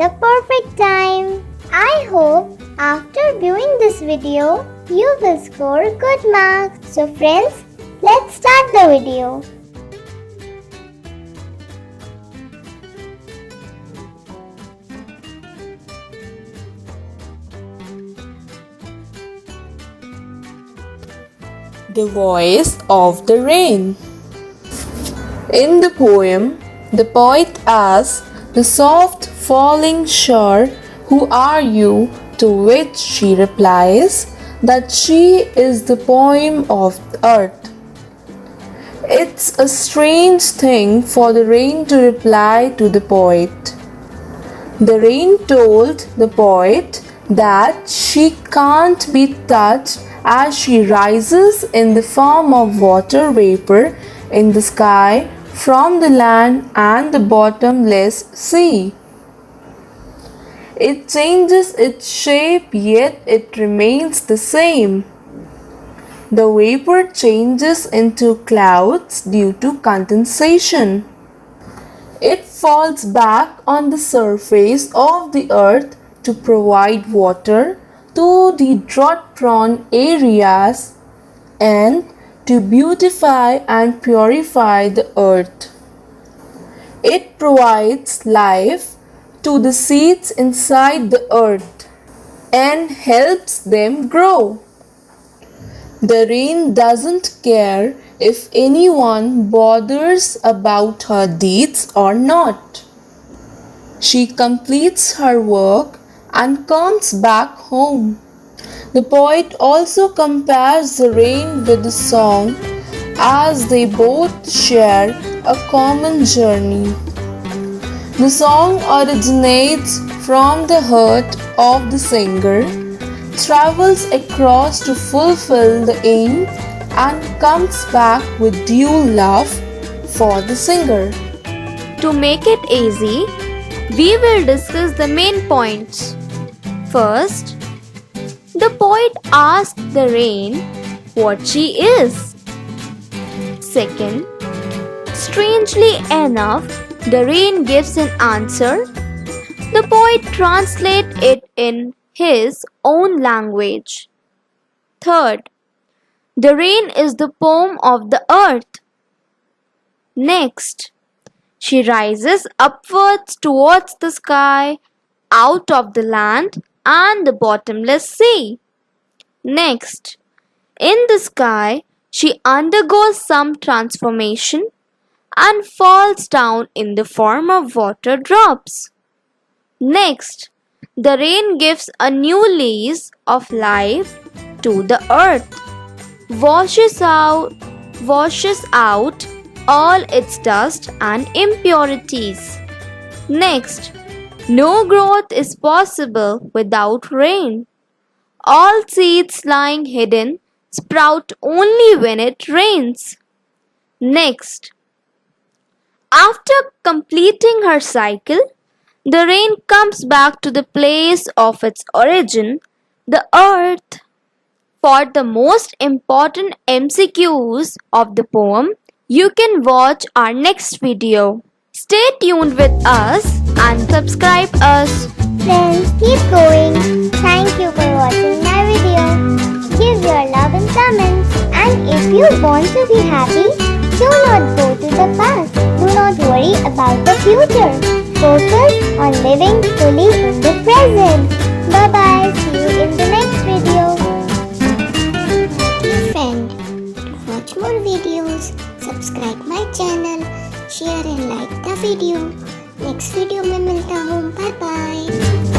the perfect time. I hope after viewing this video, you will score good marks. So friends, let's start the video. The Voice of the Rain. In the poem, the poet asks the soft falling shore, "Who are you?" To which she replies that she is the poem of the earth. It's a strange thing for the rain to reply to the poet. The rain told the poet that she can't be touched as she rises in the form of water vapor in the sky from the land and the bottomless sea. It changes its shape, yet it remains the same. The vapor changes into clouds due to condensation. It falls back on the surface of the earth to provide water to the drought-prone areas and to beautify and purify the earth. It provides life to the seeds inside the earth and helps them grow. The rain doesn't care if anyone bothers about her deeds or not. She completes her work and comes back home. The poet also compares the rain with the song as they both share a common journey. The song originates from the heart of the singer, travels across to fulfill the aim, and comes back with due love for the singer. To make it easy, we will discuss the main points. First, the poet asks the rain what she is. Second, strangely enough, the rain gives an answer. The poet translates it in his own language. Third, the rain is the poem of the earth. Next, she rises upwards towards the sky, out of the land and the bottomless sea. Next, in the sky, she undergoes some transformation and falls down in the form of water drops. Next, the rain gives a new lease of life to the earth, washes out all its dust and impurities. Next, no growth is possible without rain. All seeds lying hidden sprout only when it rains. Next, after completing her cycle, the rain comes back to the place of its origin, the earth. For the most important MCQs of the poem, you can watch our next video. Stay tuned with us and subscribe us. Friends, keep going. Thank you for watching my video. Give your love in comments. And if you want to be happy, do not go to the past. Do not worry about the future. Focus on living fully in the present. Bye-bye. See you in the next video. Friend, to watch more videos, subscribe my channel, share and like the video. Next video में मिलता हूँ. Bye bye.